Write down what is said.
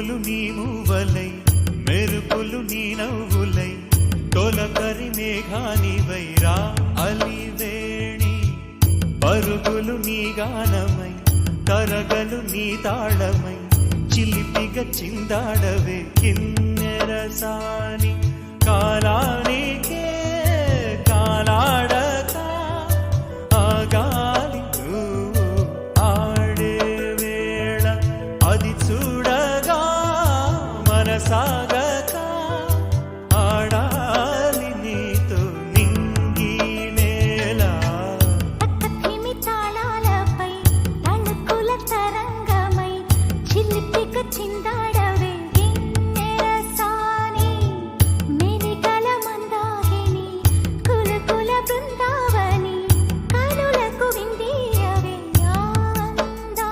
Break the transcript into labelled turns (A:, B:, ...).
A: పువ్వులు నీ మూవలై మెరుపులు నీ నవ్వులై తొలకరి మేఘానివై రా అలివేణి పరుగులు నీ గానమై తరగలు నీ తాళమై చిలిపిగా చిందాడవే కిన్నెరసాని కాలానికి